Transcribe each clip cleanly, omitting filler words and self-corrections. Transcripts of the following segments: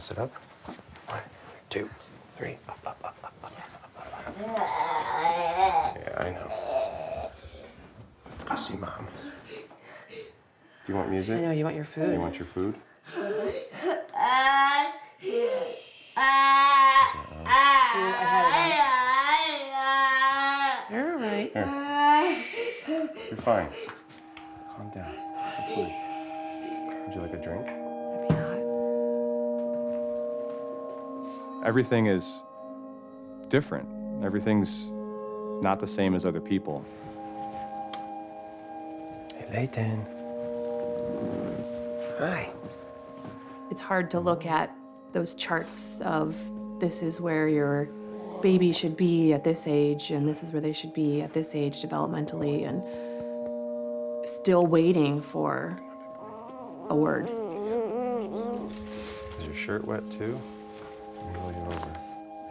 Sit up. 1, 2, 3. Up, up, up, up, up, up, up. Yeah, I know. Let's go see Mom. Do you want music? I know, you want your food. You want your food? You're all right. Here. You're fine. Calm down. You're fine. Would you like a drink? Maybe not. Everything is different. Everything's not the same as other people. Hey, Layton. Hi. It's hard to look at those charts of this is where your baby should be at this age, and this is where they should be at this age developmentally, and still waiting for a word. Is your shirt wet too? Let me roll you over.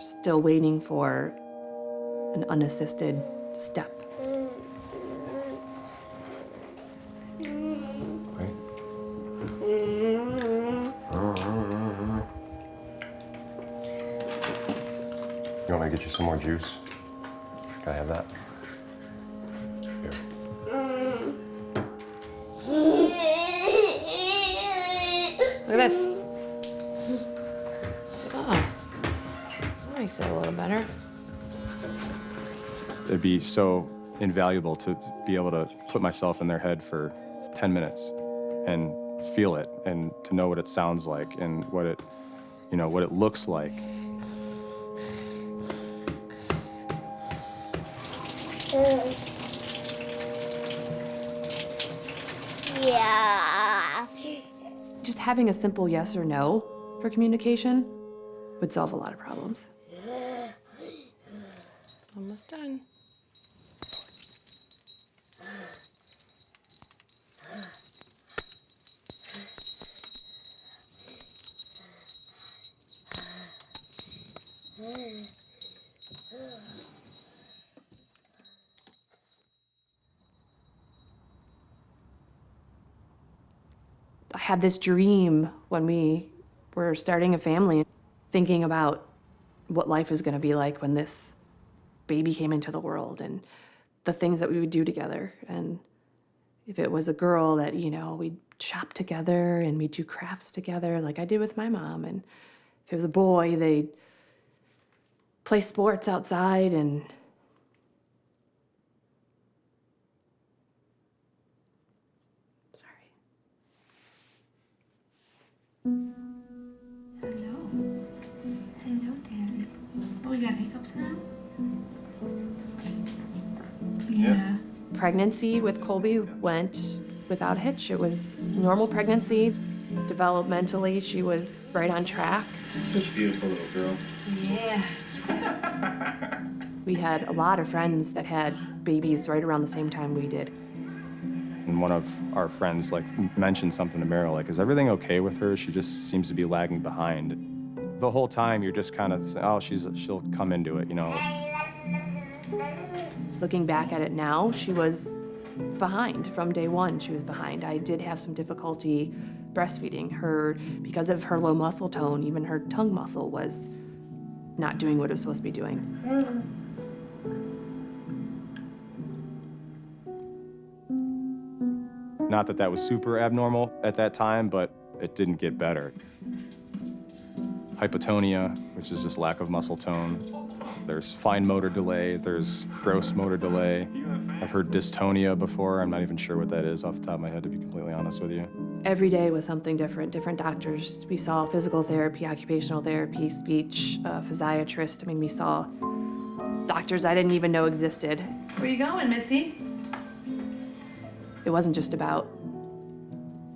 Still waiting for an unassisted step. Right? You want me to get you some more juice? Can I have that? Here. Look at this. Oh, that makes it a little better. It'd be so invaluable to be able to put myself in their head for 10 minutes and feel it and to know what it sounds like and what it, what it looks like. Yeah. Just having a simple yes or no for communication would solve a lot of problems. Almost done. I had this dream when we were starting a family, thinking about what life is going to be like when this baby came into the world and the things that we would do together. And if it was a girl that, we'd shop together and we'd do crafts together like I did with my mom. And if it was a boy, they'd play sports outside and Hello. Hello, Daddy. Oh, we got hiccups now? Yeah. pregnancy with Colby went without a hitch. It was normal pregnancy. Developmentally, she was right on track. Such a beautiful little girl. Yeah. We had a lot of friends that had babies right around the same time we did. And one of our friends mentioned something to Meryl, is everything okay with her? She just seems to be lagging behind. The whole time you're just kind of saying, oh, she'll come into it, Looking back at it now, she was behind. From day one, she was behind. I did have some difficulty breastfeeding her because of her low muscle tone. Even her tongue muscle was not doing what it was supposed to be doing. Not that that was super abnormal at that time, but it didn't get better. Hypotonia, which is just lack of muscle tone. There's fine motor delay, there's gross motor delay. I've heard dystonia before. I'm not even sure what that is off the top of my head, to be completely honest with you. Every day was something different doctors. We saw physical therapy, occupational therapy, speech, physiatrist. We saw doctors I didn't even know existed. Where you going, Missy? It wasn't just about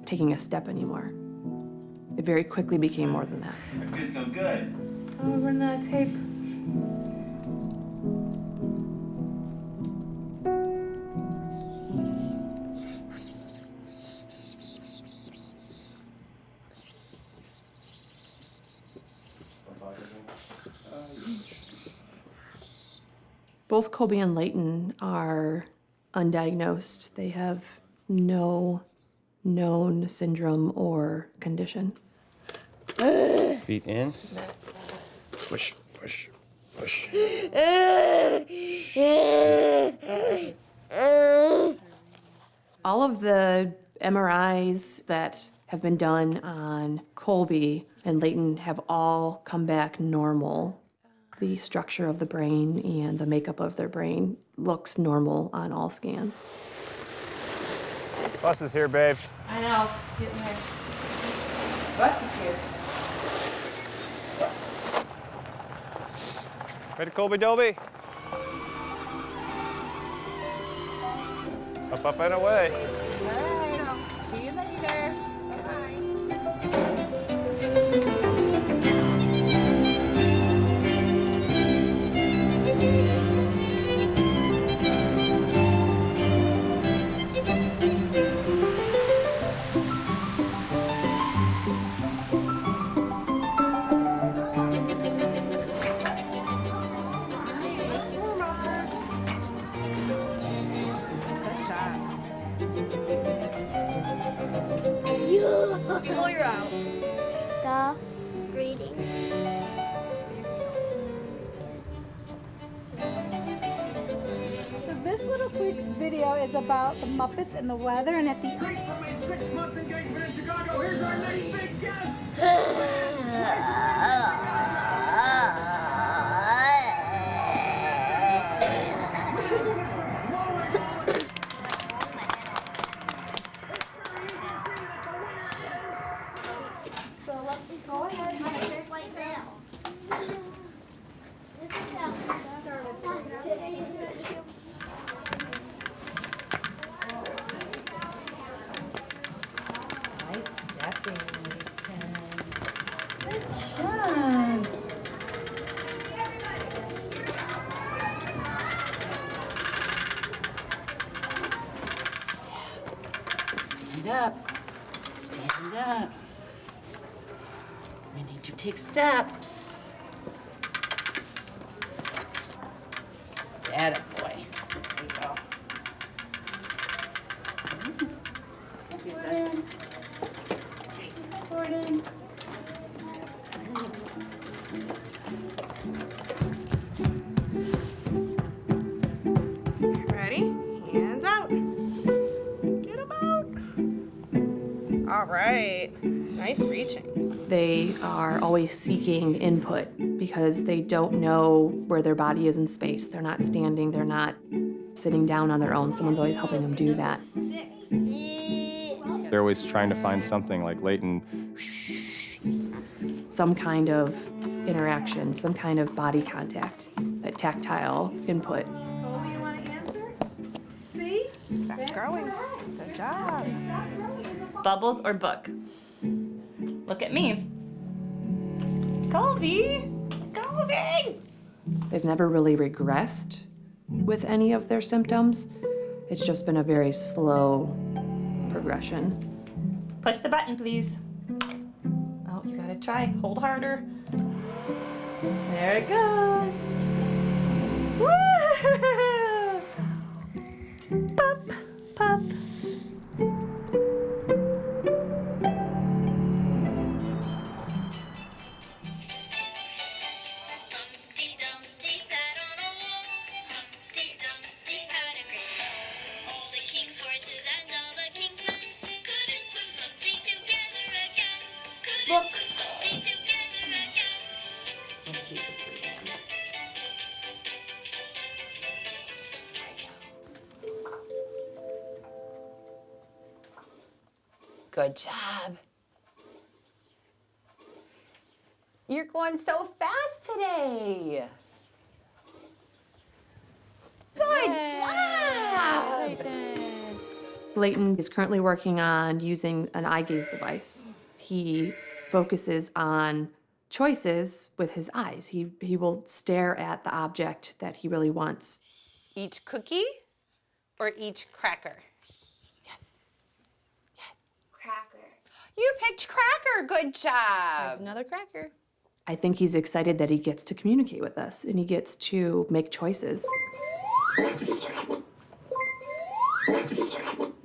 taking a step anymore. It very quickly became more than that. I feel so good. Oh, we're not tape. Both Colby and Layton are undiagnosed. They have no known syndrome or condition. Feet in. Push, push, push. All of the MRIs that have been done on Colby and Leighton have all come back normal. The structure of the brain and the makeup of their brain looks normal on all scans. Bus is here, babe. I know. Getting there. Bus is here. Ready, Colby Dolby? Up, up, and away. All right. See you later. Pull your out. The reading. So this little quick video is about the Muppets and the weather, and at the Great for my 6-month engagement in Chicago. Here's our next big guest. go ahead. Nice stepping, Leighton. Good job. Stand up. Stand up. We need to take steps. That a boy. There you go. Excuse us. Okay, Gordon. Ready? Hands out. Get them out. All right. Nice reaching. They are always seeking input because they don't know where their body is in space. They're not standing, they're not sitting down on their own. Someone's always helping them do that. They're always trying to find something like Leighton. Some kind of interaction, some kind of body contact, that tactile input. Oh, you want to answer? See? Stop growing. Good job. Bubbles or book? Look at me. Colby! Colby! They've never really regressed with any of their symptoms. It's just been a very slow progression. Push the button, please. Oh, you gotta try. Hold harder. There it goes. Woo! Pop, pop. Humpty Dumpty sat on a wall. Humpty Dumpty had a great fall. All the king's horses and all the king's men couldn't put Humpty together again. Couldn't put Humpty together again. Let's see if it's reading. Good job. You're going so fast today. Good job. Leighton is currently working on using an eye gaze device. He focuses on choices with his eyes. He will stare at the object that he really wants. Each cookie or each cracker? Cracker. You picked cracker. Good job. There's another cracker. I think he's excited that he gets to communicate with us and he gets to make choices.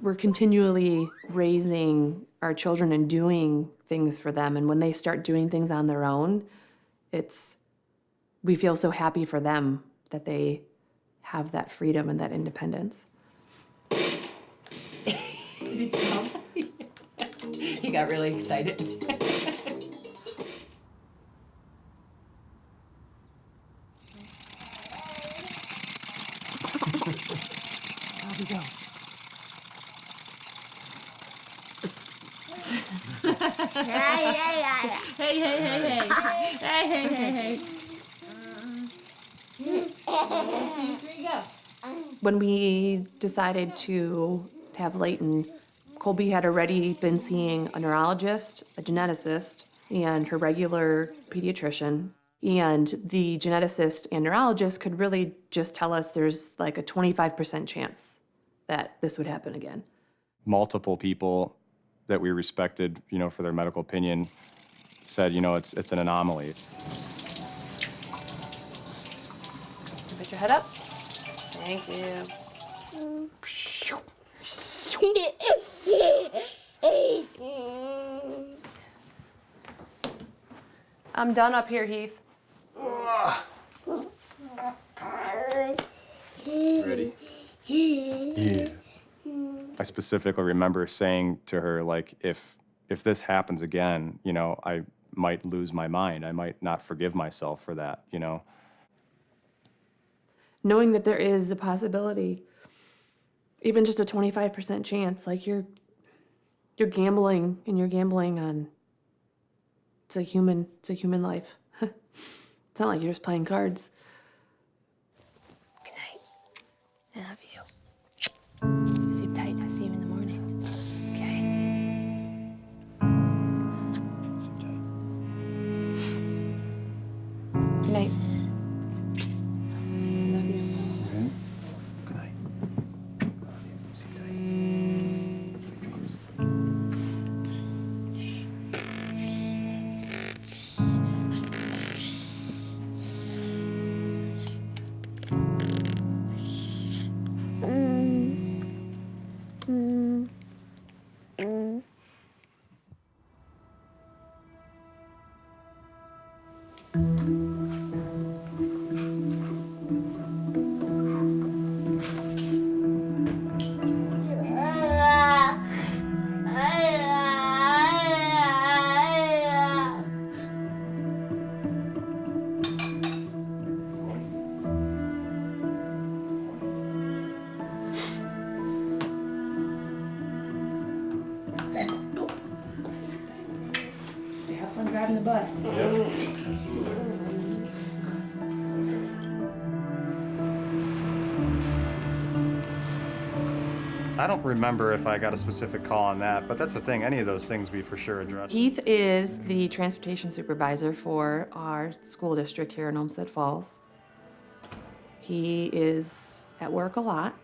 we're continually raising our children and doing things for them. And when they start doing things on their own, we feel so happy for them that they have that freedom and that independence. Did he jump? He got really excited. There we go. Hey. When we decided to have Layton, Colby had already been seeing a neurologist, a geneticist, and her regular pediatrician. And the geneticist and neurologist could really just tell us there's like a 25% chance that this would happen again. Multiple people that we respected, for their medical opinion said, it's an anomaly. Put your head up. Thank you. I'm done up here, Heath. Ready? Yeah. I specifically remember saying to her, like, if this happens again, I might lose my mind. I might not forgive myself for that, Knowing that there is a possibility, even just a 25% chance, like you're gambling, and you're gambling on it's a human life. It's not like you're just playing cards. Good night. I love you. Sleep tight. I'll see you in the morning. Okay? Good night. Love you. Good night. Have fun driving the bus. I don't remember if I got a specific call on that, but that's the thing. Any of those things we for sure addressed. Heath is the transportation supervisor for our school district here in Olmsted Falls. He is at work a lot.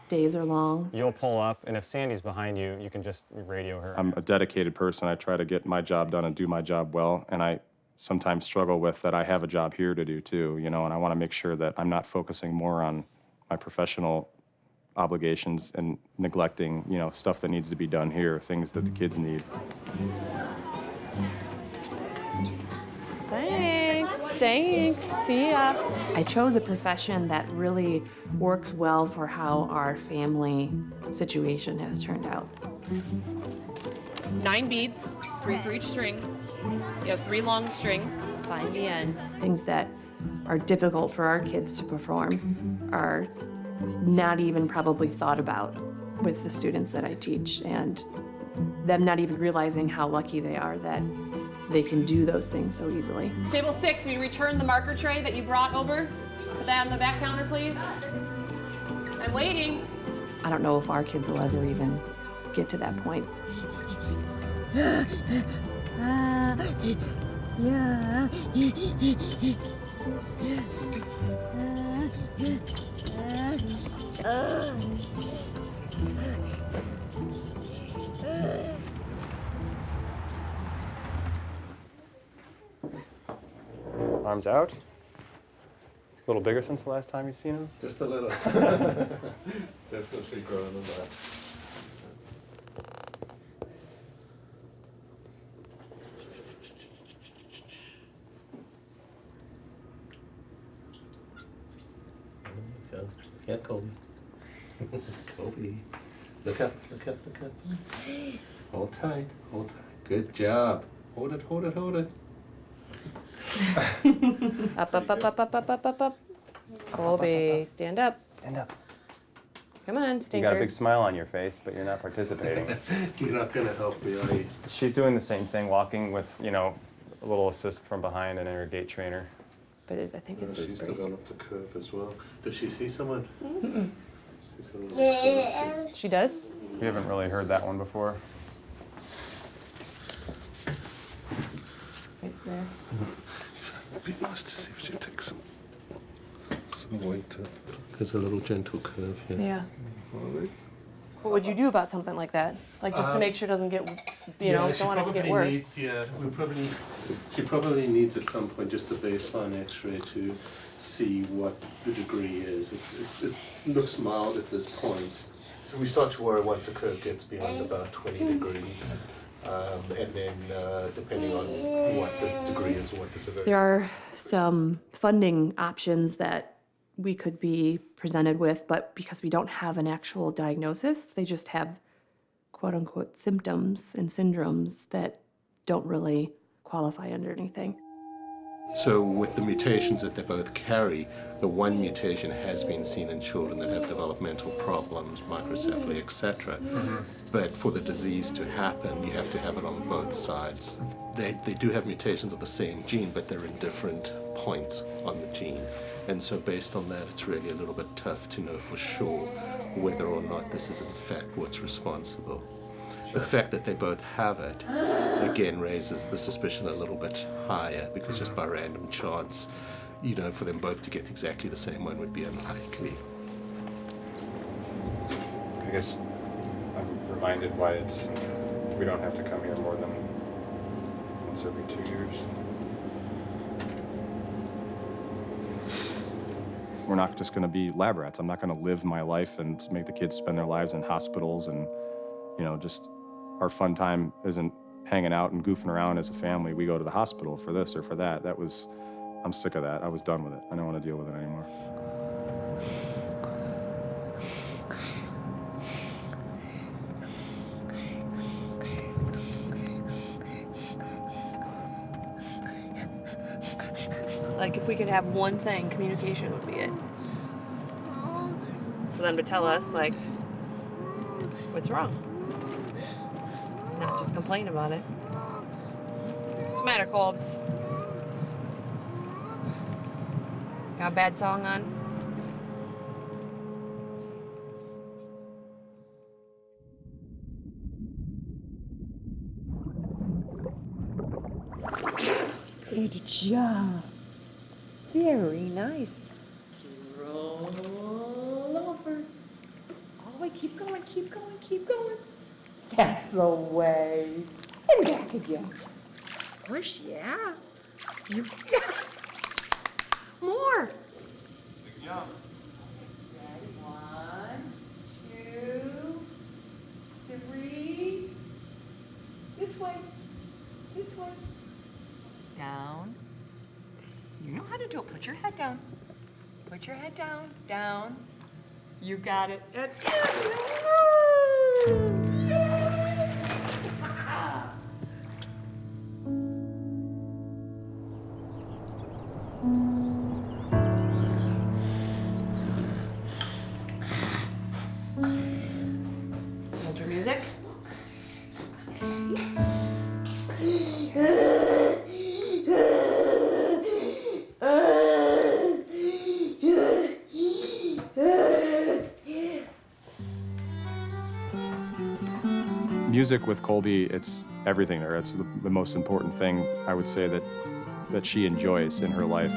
Days are long. You'll pull up, and if Sandy's behind you, you can just radio her. I'm a dedicated person. I try to get my job done and do my job well, and I sometimes struggle with that I have a job here to do too, and I want to make sure that I'm not focusing more on my professional obligations and neglecting, stuff that needs to be done here, things that the kids need. Thanks. See ya. I chose a profession that really works well for how our family situation has turned out. 9 beads, 3 for each string. You have 3 long strings, find the end. Things that are difficult for our kids to perform are not even probably thought about with the students that I teach, and them not even realizing how lucky they are that they can do those things so easily. Table 6, will you return the marker tray that you brought over? Put that on the back counter, please. I'm waiting. I don't know if our kids will ever even get to that point. Arms out. A little bigger since the last time you've seen him? Just a little. Definitely growing on that. Yeah, Colby. Colby. Look up, look up, look up. Hold tight, hold tight. Good job. Hold it, hold it, hold it. Up, up, up, up, up, up, up, up, up. Colby, stand up. Stand up. Come on, You stinker. got a big smile on your face, but you're not participating. You're not gonna help me, are you? She's doing the same thing, walking with, you know, a little assist from behind and her gait trainer. But I think it's She's pretty developed a curve as well. Does she see someone? Mm-mm. She's got a little curve. She does? We haven't really heard that one before. Right there. It'd be nice to see if she takes some weight. There's a little gentle curve here. Yeah. All right. What would you do about something like that? Like just to make sure it doesn't get, you know, she don't want it to get probably worse. Needs, she probably needs at some point just a baseline X-ray to see what the degree is. It looks mild at this point. So we start to worry once a curve gets beyond about 20 degrees. And then depending on what the degree is or what the severity. There are some funding options that we could be presented with, but because we don't have an actual diagnosis, they just have quote unquote symptoms and syndromes that don't really qualify under anything. So with the mutations that they both carry, the one mutation has been seen in children that have developmental problems, microcephaly, etc. But for the disease to happen, you have to have it on both sides. They do have mutations of the same gene, but they're in different points on the gene. And so based on that, it's really a little bit tough to know for sure whether or not this is in fact what's responsible. The fact that they both have it, again, raises the suspicion a little bit higher, because just by random chance, you know, for them both to get exactly the same one would be unlikely. I guess I'm reminded why we don't have to come here more than once every 2 years. We're not just going to be lab rats. I'm not going to live my life and make the kids spend their lives in hospitals and, you know, just our fun time isn't hanging out and goofing around as a family. We go to the hospital for this or for that. I'm sick of that. I was done with it. I don't want to deal with it anymore. Like if we could have one thing, communication would be it. For them to tell us like, what's wrong? Not just complain about it. What's the matter, Colbs? Got a bad song on? Good job. Very nice. Roll over. All the way, keep going, keep going, keep going. That's the way. And back again. Push, yeah. You yes. More. Big jump. Ready? 1, 2, 3. This way. This way. Down. You know how to do it. Put your head down. Put your head down. Down. You got it. And Hold your music. Music with Colby, it's everything to her. It's the most important thing I would say that she enjoys in her life.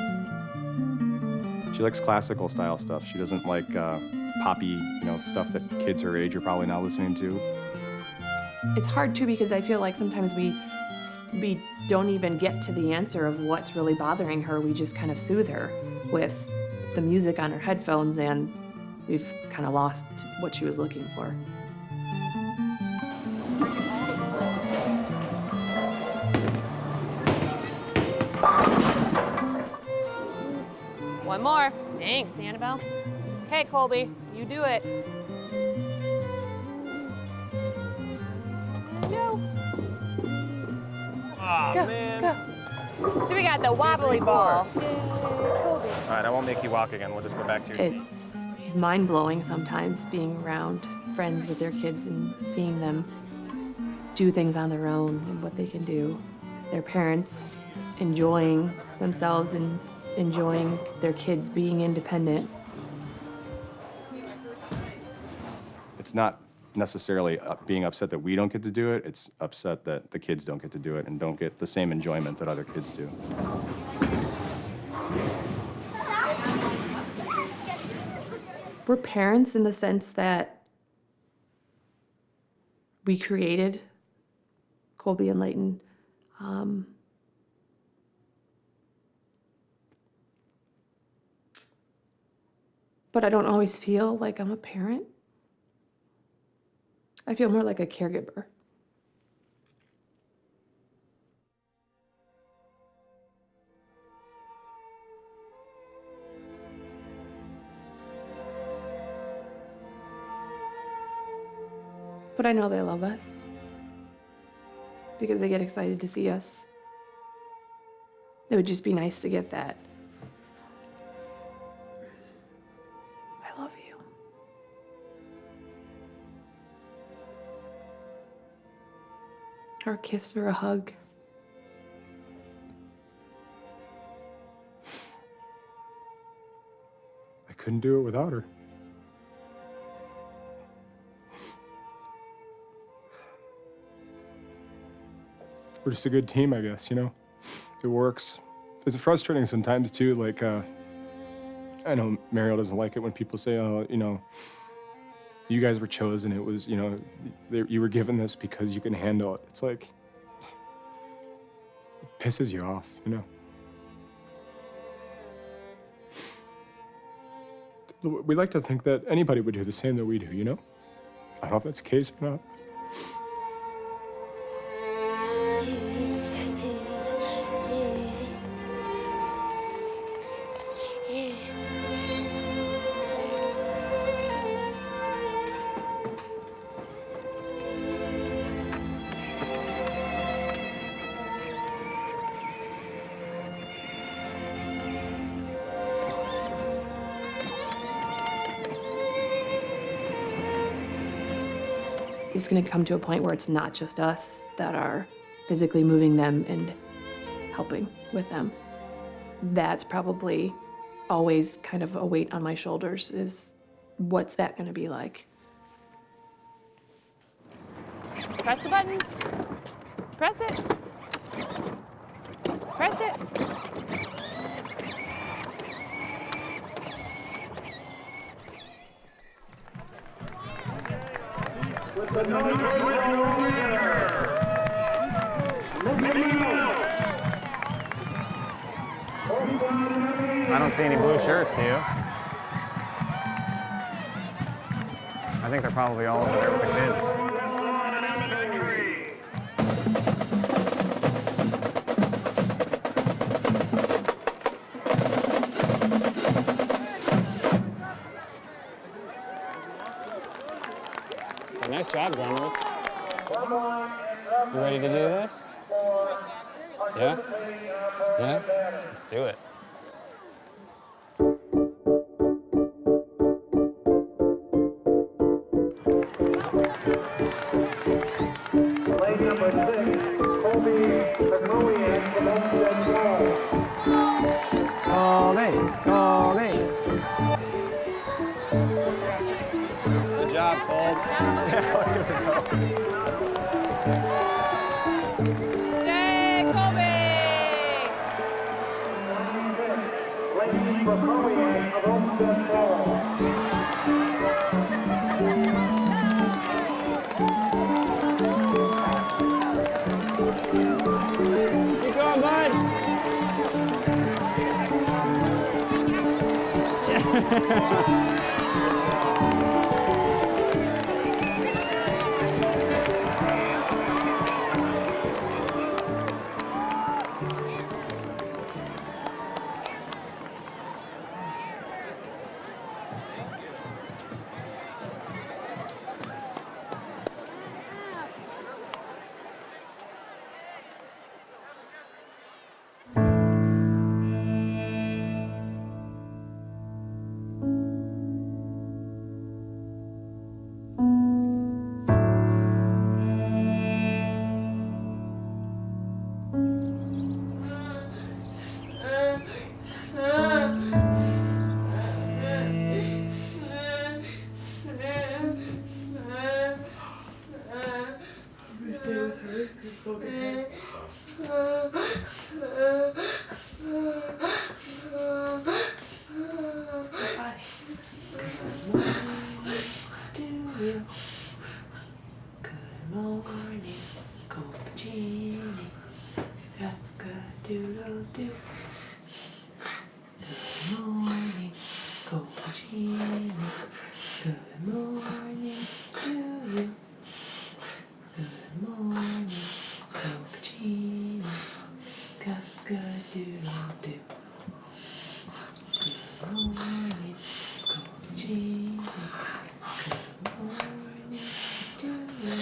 She likes classical style stuff. She doesn't like poppy, stuff that kids her age are probably not listening to. It's hard too because I feel like sometimes we don't even get to the answer of what's really bothering her. We just kind of soothe her with the music on her headphones, and we've kind of lost what she was looking for. One more. Thanks, Annabelle. Okay, Colby, you do it. Go. Oh, man. So we got the wobbly ball. All right, I won't make you walk again. We'll just go back to your seat. It's mind-blowing sometimes being around friends with their kids and seeing them do things on their own and what they can do. Their parents enjoying themselves and enjoying their kids being independent. It's not necessarily being upset that we don't get to do it, it's upset that the kids don't get to do it and don't get the same enjoyment that other kids do. We're parents in the sense that we created Colby and Layton. But I don't always feel like I'm a parent. I feel more like a caregiver. But I know they love us because they get excited to see us. It would just be nice to get that. I love you. Or a kiss or a hug. I couldn't do it without her. We're just a good team, I guess, you know? It works. It's frustrating sometimes, too. Like, I know Mariel doesn't like it when people say, oh, you know, you guys were chosen. It was, you know, you were given this because you can handle it. It's like, it pisses you off, you know? We like to think that anybody would do the same that we do, you know? I don't know if that's the case or not. It's going to come to a point where it's not just us that are physically moving them and helping with them. That's probably always kind of a weight on my shoulders, is what's that going to be like? Press the button. Press it. Press it. I don't see any blue shirts, do you? I think they're probably all over there with the kids. So nice job, Grummers. You ready to do this? Yeah? Yeah? Let's do it. Call me. Good job, Colbs. Yay, Colby! Keep going, bud. Cappuccino. Good morning to you. Good morning, cappuccino. Cock-a-doodle-doo. Good morning, cappuccino. Good morning to you.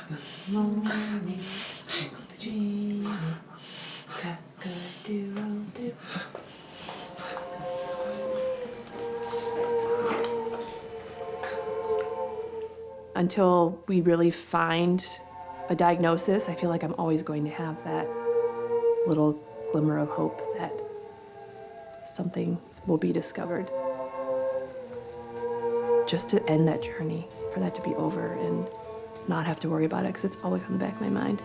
Good morning, cappuccino. Cock-a-doodle-doo. Until we really find a diagnosis, I feel like I'm always going to have that little glimmer of hope that something will be discovered. Just to end that journey, for that to be over and not have to worry about it, because it's always on the back of my mind.